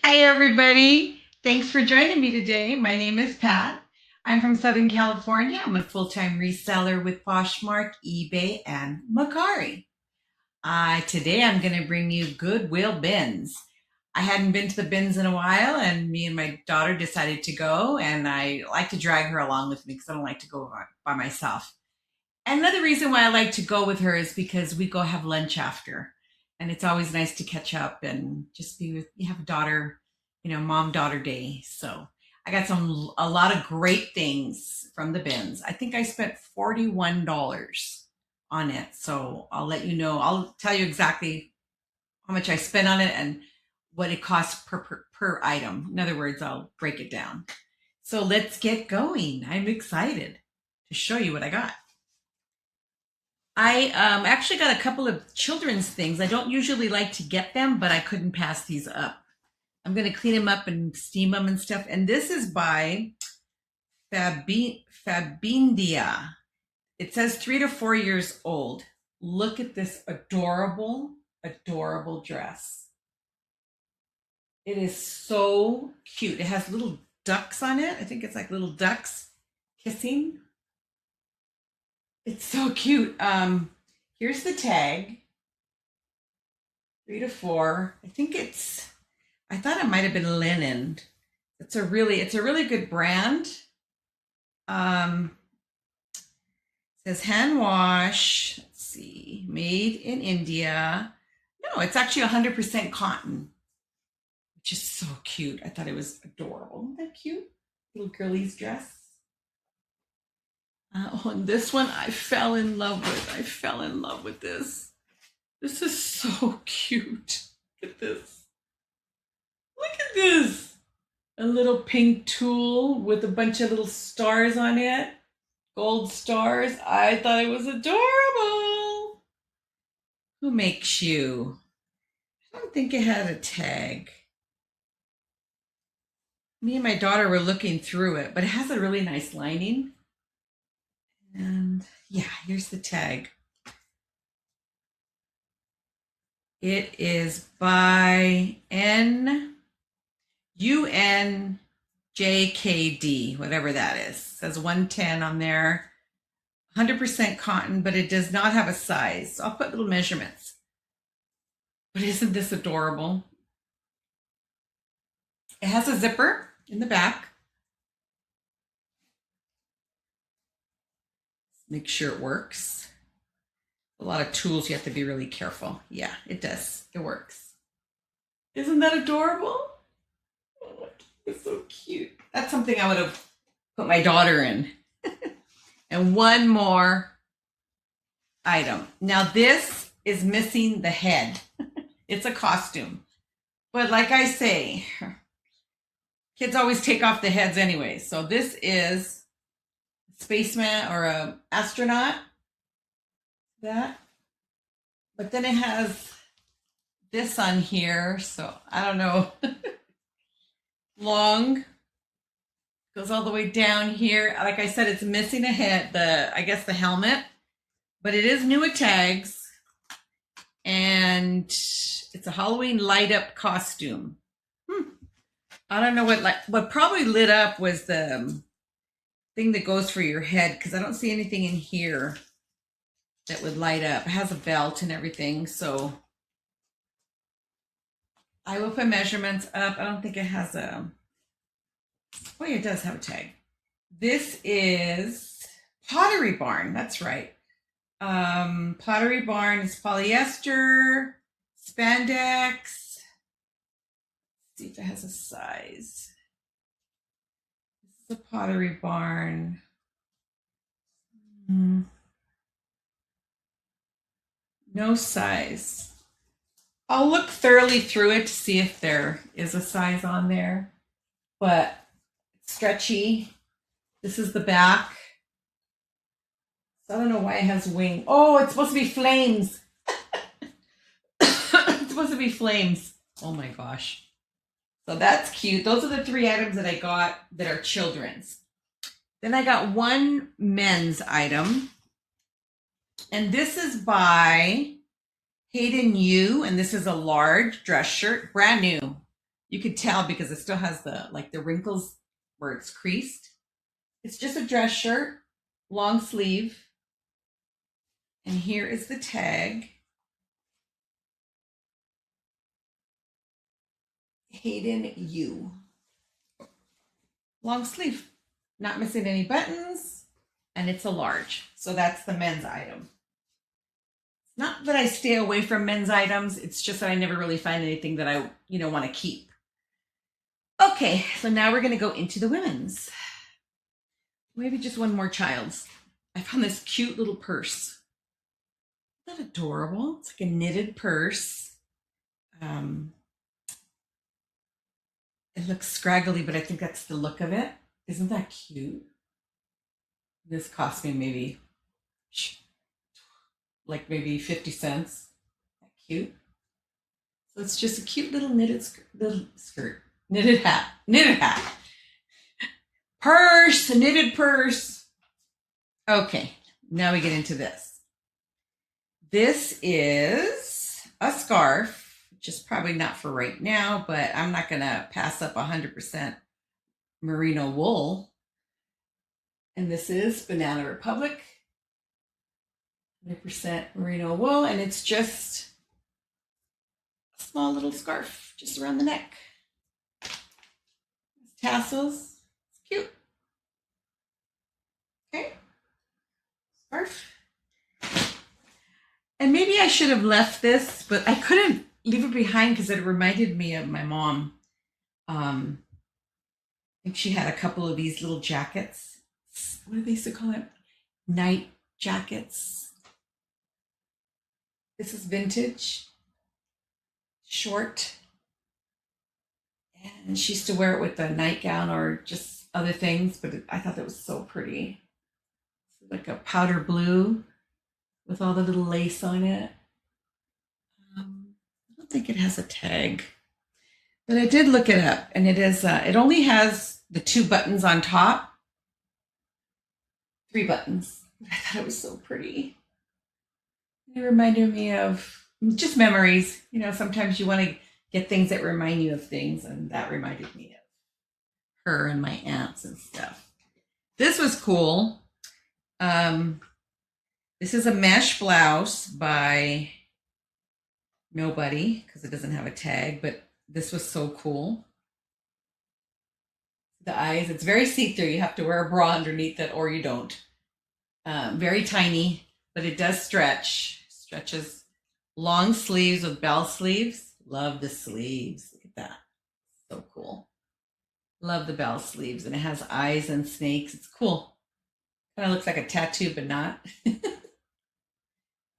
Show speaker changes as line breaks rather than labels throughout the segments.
Hi, everybody. Thanks for joining me today. My name is Pat. I'm from Southern California. I'm a full time reseller with Poshmark, eBay, and Mecari. Today, I'm going to bring you Goodwill Bins. I hadn't been to the bins in a while, and me and my daughter decided to go, and I like to drag her along with me because I don't like to go by myself. Another reason why I like to go with her is because we go have lunch after. And it's always nice to catch up and just be with you have a daughter, mom daughter day. So I got a lot of great things from the bins. I think I spent $41 on it. So I'll let you know. I'll tell you exactly how much I spent on it and what it costs per item. In other words, I'll break it down. So let's get going. I'm excited to show you what I got. I actually got a couple of children's things. I don't usually like to get them, but I couldn't pass these up. I'm going to clean them up and steam them and stuff. And this is by Fabindia. It says 3 to 4 years old. Look at this adorable, adorable dress. It is so cute. It has little ducks on it. I think it's like little ducks kissing. It's so cute. Here's the tag. 3 to 4. I thought it might have been linen. It's a really good brand. Um, it says hand wash. Let's see, made in India. No, it's actually 100% cotton, which is so cute. I thought it was adorable. Isn't that cute? Little girlie's dress. And this one I fell in love with. I fell in love with this. This is so cute. Look at this. Look at this. A little pink tulle with a bunch of little stars on it. Gold stars. I thought it was adorable. Who makes you? I don't think it had a tag. Me and my daughter were looking through it, but it has a really nice lining. And yeah, here's the tag. It is by UNJKD, whatever that is. It says 110 on there. 100% cotton, but it does not have a size. So I'll put little measurements. But isn't this adorable? It has a zipper in the back. Make sure it works. A lot of tools, you have to be really careful. Yeah, it does. It works. Isn't that adorable? Oh, it's so cute. That's something I would have put my daughter in. And one more item. Now this is missing the head. It's a costume. But like I say, kids always take off the heads anyway. So this is a spaceman or a astronaut. That. But then it has this on here. So I don't know. Long. Goes all the way down here. Like I said, it's missing a head, I guess the helmet. But it is new with tags. And it's a Halloween light up costume. I don't know what probably lit up was the thing that goes for your head, because I don't see anything in here that would light up. It has a belt and everything. So I will put measurements up. I don't think it has oh yeah, it does have a tag. This is Pottery Barn. That's right. Pottery Barn is polyester, spandex. Let's see if it has a size. This is a Pottery Barn. No size. I'll look thoroughly through it to see if there is a size on there, but it's stretchy. This is the back. So I don't know why it has wing. Oh, it's supposed to be flames. It's supposed to be flames. Oh my gosh. So that's cute. Those are the 3 items that I got that are children's. Then I got one men's item. And this is by Hayden Yu. And this is a large dress shirt, brand new. You could tell because it still has the wrinkles where it's creased. It's just a dress shirt, long sleeve. And here is the tag. Hayden U. Long sleeve, not missing any buttons, and it's a large. So that's the men's item. It's not that I stay away from men's items, it's just that I never really find anything that I, want to keep. Okay, so now we're going to go into the women's. Maybe just one more child's. I found this cute little purse. Isn't that adorable? It's like a knitted purse. It looks scraggly, but I think that's the look of it. Isn't that cute? This cost me maybe 50 cents. That cute. So it's just a cute little knitted skirt, knitted hat, purse, a knitted purse. Okay, now we get into this. This is a scarf. Just probably not for right now, but I'm not going to pass up 100% merino wool. And this is Banana Republic, 100% merino wool, and it's just a small little scarf just around the neck. Tassels, it's cute. Okay, scarf. And maybe I should have left this, but I couldn't leave it behind because it reminded me of my mom. I think she had a couple of these little jackets. What do they used to call it? Night jackets. This is vintage, short. And she used to wear it with a nightgown or just other things, but I thought that was so pretty. It's like a powder blue with all the little lace on it. I don't think it has a tag, but I did look it up, and it is. It only has the 2 buttons on top, 3 buttons. I thought it was so pretty. It reminded me of just memories. Sometimes you want to get things that remind you of things, and that reminded me of her and my aunts and stuff. This was cool. This is a mesh blouse by nobody because it doesn't have a tag, but this was so cool. The eyes, it's very see-through. You have to wear a bra underneath it or you don't. Very tiny, but it does stretch. Stretches. Long sleeves with bell sleeves. Love the sleeves. Look at that. So cool. Love the bell sleeves, and it has eyes and snakes. It's cool. Kind of looks like a tattoo, but not.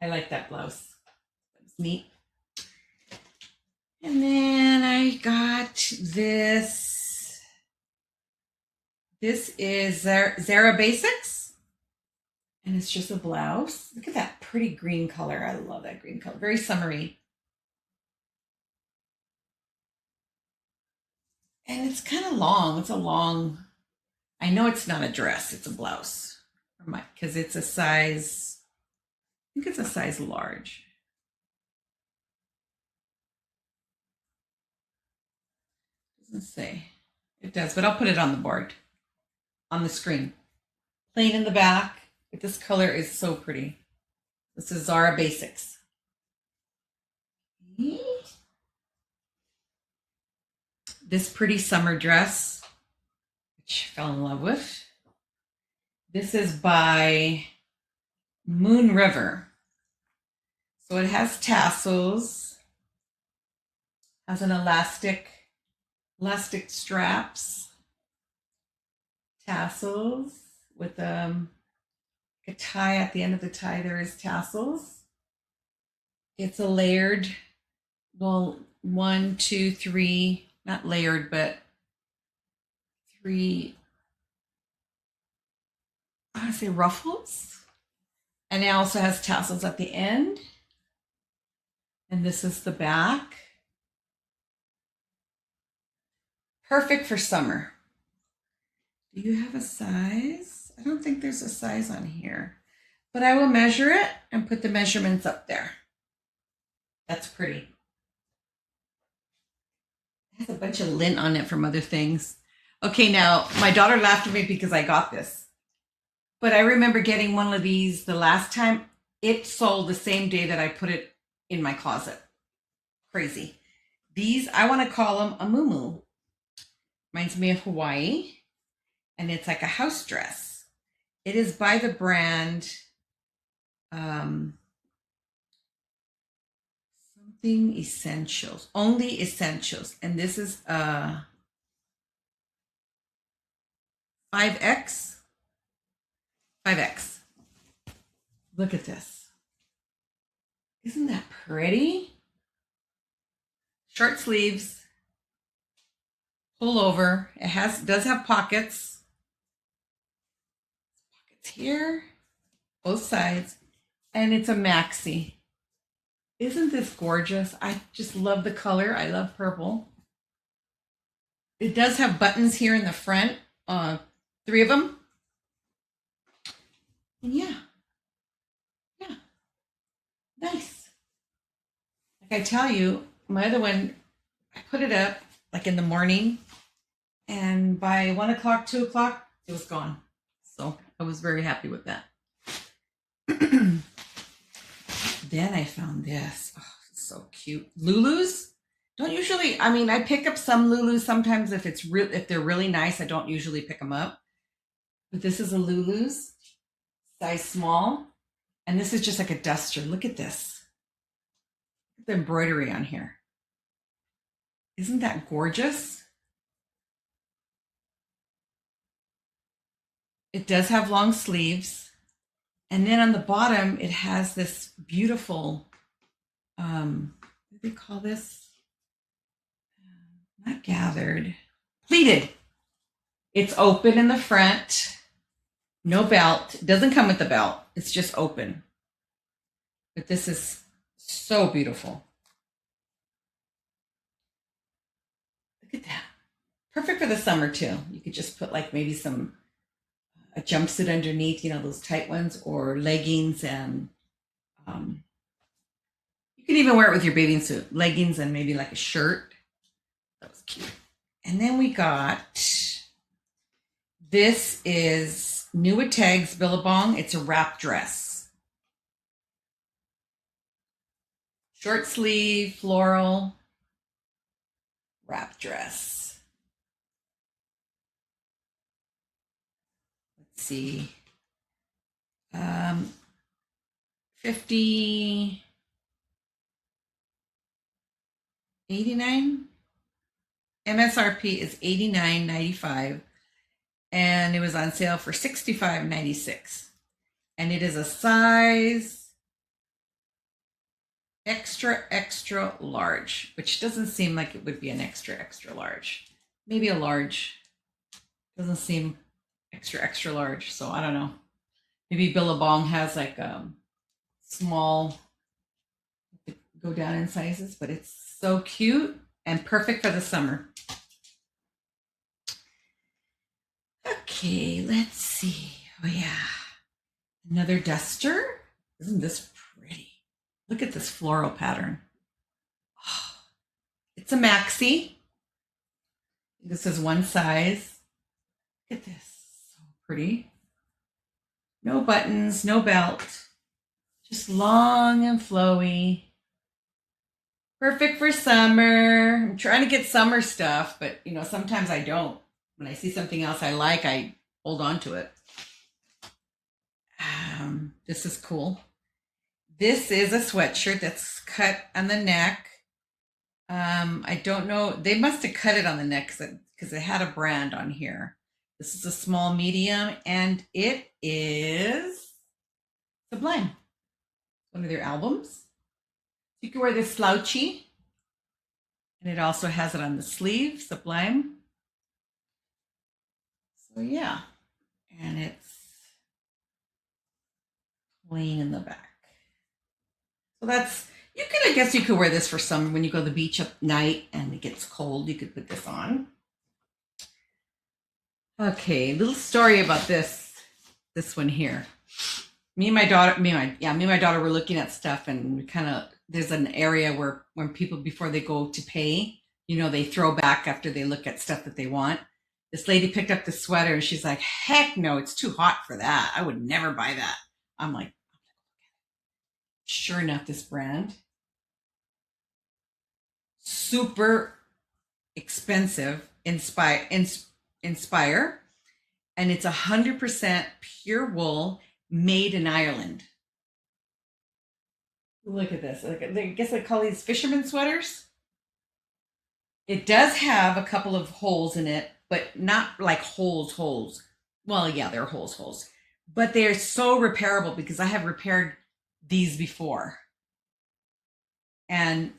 I like that blouse. It's neat. And then I got this. This is Zara Basics. And it's just a blouse. Look at that pretty green color. I love that green color. Very summery. And it's kind of long. It's a long, I know it's not a dress. It's a blouse. Because it's a size, I think it's a size large. Doesn't say. It does, but I'll put it on the board, on the screen. Plain in the back. But this color is so pretty. This is Zara Basics. This pretty summer dress, which I fell in love with. This is by Moon River. So it has tassels, has an elastic straps, tassels with a tie at the end of the tie. There is tassels. It's a layered, well, 1, 2, 3, not layered, but 3, I want to say ruffles. And it also has tassels at the end. And this is the back. Perfect for summer. Do you have a size? I don't think there's a size on here, but I will measure it and put the measurements up there. That's pretty. It has a bunch of lint on it from other things. Okay, now my daughter laughed at me because I got this. But I remember getting one of these the last time. It sold the same day that I put it in my closet. Crazy. These, I want to call them a muumuu. Reminds me of Hawaii. And it's like a house dress. It is by the brand something Essentials. Only Essentials. And this is 5X. 5X. Look at this. Isn't that pretty? Short sleeves. Pull over. It does have pockets. Pockets here. Both sides. And it's a maxi. Isn't this gorgeous? I just love the color. I love purple. It does have buttons here in the front. 3 of them. And yeah, nice. Like I tell you, my other one, I put it up like in the morning, and by 1 o'clock, 2 o'clock, it was gone. So I was very happy with that. Then I found this. Oh, it's so cute. Lulus. Don't usually. I mean, I pick up some Lulus sometimes if they're really nice. I don't usually pick them up. But this is a Lulu's. Size small, and this is just like a duster. Look at this. Look at the embroidery on here. Isn't that gorgeous? It does have long sleeves, and then on the bottom it has this beautiful what do they call this? Not gathered, pleated. It's open in the front. No belt. It doesn't come with the belt. It's just open. But this is so beautiful. Look at that. Perfect for the summer too. You could just put like maybe a jumpsuit underneath, those tight ones, or leggings, and you can even wear it with your bathing suit. Leggings and maybe like a shirt. That was cute. And then we got, this is New with Tags Billabong. It's a wrap dress. Short sleeve, floral, wrap dress. Let's see. 50, 89. MSRP is $89.95. And it was on sale for $65.96. And it is a size extra large, which doesn't seem like it would be an extra large. Maybe a large. Doesn't seem extra large, so I don't know. Maybe Billabong has like small, go down in sizes, but it's so cute and perfect for the summer. Okay, let's see. Oh yeah, another duster. Isn't this pretty? Look at this floral pattern. Oh, it's a maxi. This is one size. Look at this, so pretty. No buttons, no belt, just long and flowy. Perfect for summer. I'm trying to get summer stuff, but sometimes I don't. When I see something else I like, I hold on to it. This is cool. This is a sweatshirt that's cut on the neck. I don't know. They must have cut it on the neck because it had a brand on here. This is a small medium, and it is Sublime. One of their albums. You can wear this slouchy, and it also has it on the sleeve, Sublime. So yeah, and it's plain in the back. So I guess you could wear this for summer when you go to the beach at night and it gets cold. You could put this on. Okay, little story about this one here. Me and my daughter were looking at stuff, and there's an area where when people, before they go to pay, they throw back after they look at stuff that they want. This lady picked up the sweater and she's like, heck no, it's too hot for that. I would never buy that. I'm like, sure enough, this brand, super expensive, Inspire, and it's 100% pure wool made in Ireland. Look at this. I guess I call these fisherman sweaters. It does have a couple of holes in it, but not like holes. Well, yeah, they're holes. But they're so repairable because I have repaired these before. And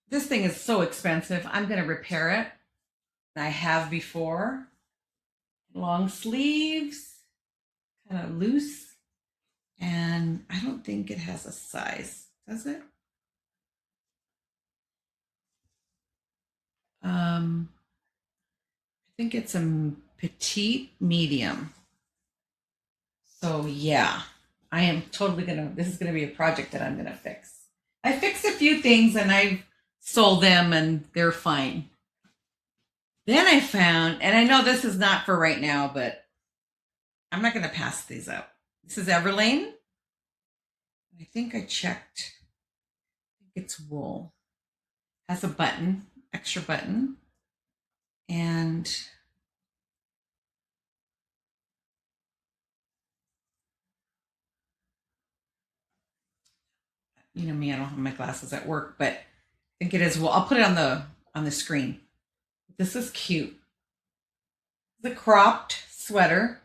this thing is so expensive. I'm going to repair it. I have before. Long sleeves, kind of loose. And I don't think it has a size, does it? I think it's a petite medium. So yeah, I am totally this is gonna be a project that I'm gonna fix. I fixed a few things and I've sold them and they're fine. Then I found, and I know this is not for right now, but I'm not gonna pass these up. This is Everlane. I think I checked. I think it's wool. Has a button, extra button. And you know me, I don't have my glasses at work, but I think it is. Well, I'll put it on the screen. This is cute. The cropped sweater,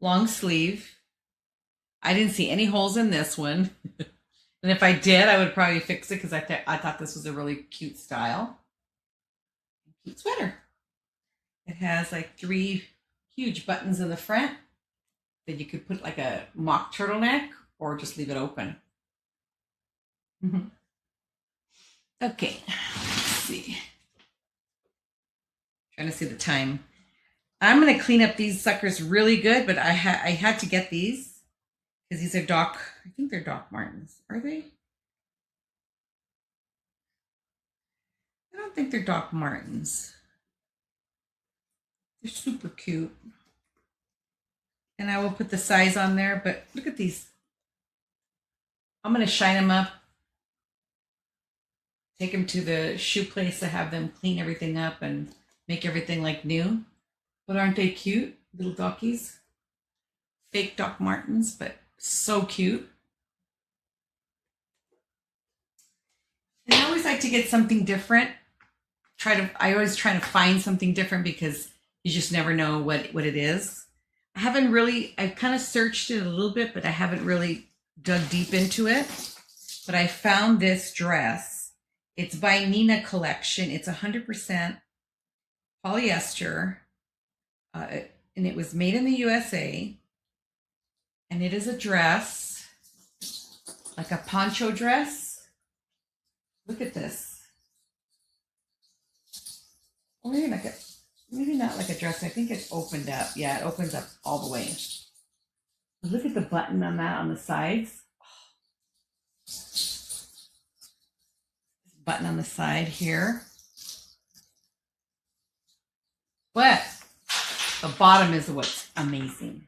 long sleeve. I didn't see any holes in this one. And if I did, I would probably fix it because I thought this was a really cute style. Cute sweater. It has like 3 huge buttons in the front that you could put like a mock turtleneck or just leave it open. Mm-hmm. Okay, let's see. Trying to see the time. I'm going to clean up these suckers really good, but I had to get these because these are I think they're Doc Martens. Are they? I don't think they're Doc Martens. They're super cute. And I will put the size on there, but look at these. I'm going to shine them up. Take them to the shoe place to have them clean everything up and make everything like new. But aren't they cute? Little Dockies. Fake Doc Martens, but so cute. And I always like to get something different. I always try to find something different because you just never know what it is. I've kind of searched it a little bit, but I haven't really dug deep into it. But I found this dress. It's by Nina Collection. It's 100% polyester. And it was made in the USA. And it is a dress, like a poncho dress. Look at this. Or maybe not like a dress. I think it's opened up. Yeah, it opens up all the way. Look at the button on that on the sides. Button on the side here. But the bottom is what's amazing.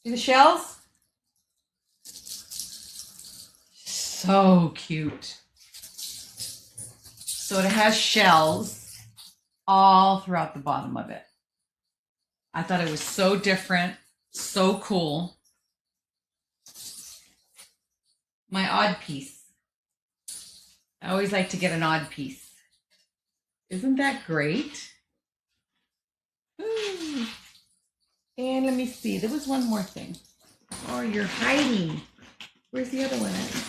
See the shells? So cute. So it has shells all throughout the bottom of it. I thought it was so different, so cool. My odd piece. I always like to get an odd piece. Isn't that great? Ooh. And let me see, there was one more thing. Oh, you're hiding. Where's the other one at?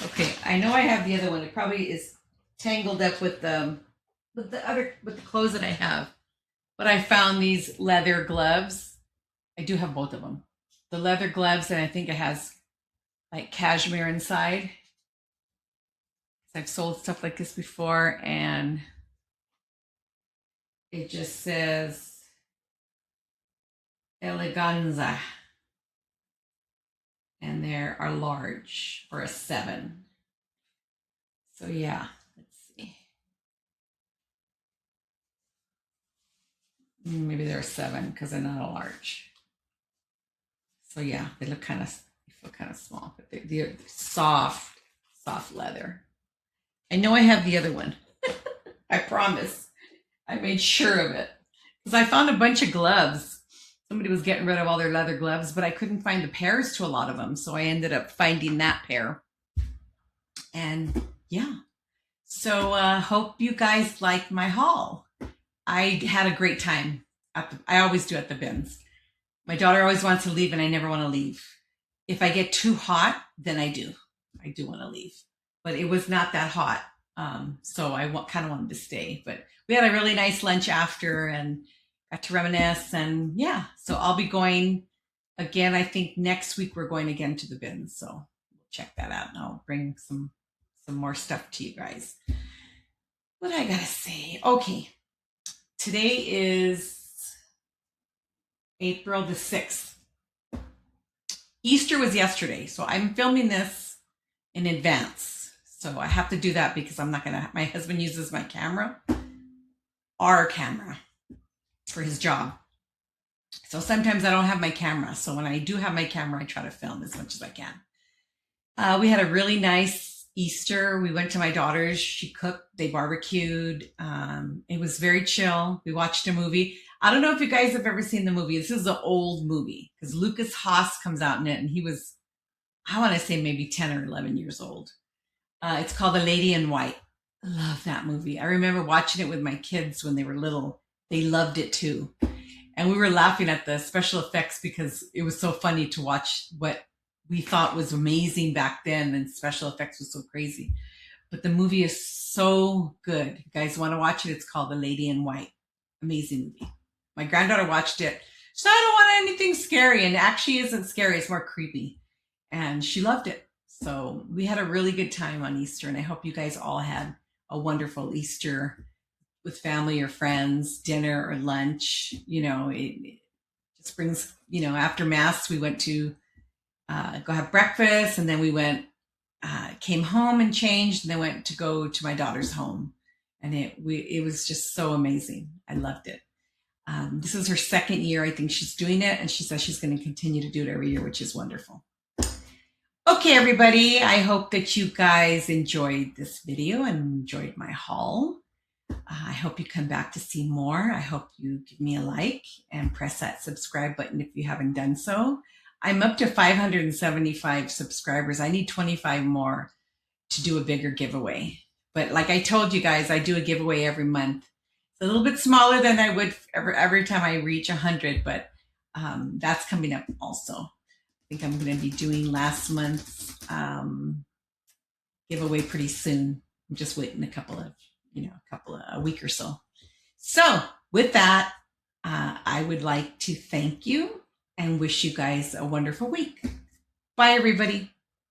Okay, I know I have the other one. It probably is tangled up with the clothes that I have. But I found these leather gloves. I do have both of them. The leather gloves, and I think it has like cashmere inside. I've sold stuff like this before, and it just says eleganza. And there are large or a 7. So yeah, let's see. Maybe they're a 7 because they're not a large. So yeah, they look kind of, they feel kind of small, but they're soft, soft leather. I know I have the other one. I promise. I made sure of it because I found a bunch of gloves. Somebody was getting rid of all their leather gloves, but I couldn't find the pairs to a lot of them. So I ended up finding that pair. And yeah, so hope you guys like my haul. I had a great time. I always do at the bins. My daughter always wants to leave and I never want to leave. If I get too hot, then I do. I do want to leave. But it was not that hot. So I kind of wanted to stay. But we had a really nice lunch after and got to reminisce. And yeah, so I'll be going again. I think next week we're going again to the bins. So we'll check that out and I'll bring some more stuff to you guys. What I gotta say? Okay, today is April the 6th. Easter was yesterday, so I'm filming this in advance. So I have to do that because I'm not gonna, my husband uses my camera, our camera, for his job. So sometimes I don't have my camera. So when I do have my camera, I try to film as much as I can. We had a really nice Easter. We went to my daughter's. She cooked. They barbecued. It was very chill. We watched a movie. I don't know if you guys have ever seen the movie. This is an old movie because Lucas Haas comes out in it, and he was, I want to say maybe 10 or 11 years old. It's called The Lady in White. I love that movie. I remember watching it with my kids when they were little. They loved it too. And we were laughing at the special effects because it was so funny to watch what we thought was amazing back then, and special effects was so crazy. But the movie is so good. You guys want to watch it? It's called The Lady in White. Amazing movie. My granddaughter watched it. She said, I don't want anything scary. And it actually isn't scary. It's more creepy. And she loved it. So we had a really good time on Easter. And I hope you guys all had a wonderful Easter with family or friends, dinner or lunch. You know, it just brings, you know, after Mass, we went to go have breakfast, and then we went, came home and changed, and then went to go to my daughter's home, and it was just so amazing. I loved it. This is her 2nd year, I think she's doing it, and she says she's going to continue to do it every year, which is wonderful. Okay, everybody, I hope that you guys enjoyed this video and enjoyed my haul. I hope you come back to see more. I hope you give me a like and press that subscribe button if you haven't done so. I'm up to 575 subscribers. I need 25 more to do a bigger giveaway. But like I told you guys, I do a giveaway every month. It's a little bit smaller than I would every time I reach 100, but that's coming up also. I think I'm going to be doing last month's giveaway pretty soon. I'm just waiting a week or so. So with that, I would like to thank you and wish you guys a wonderful week. Bye, everybody.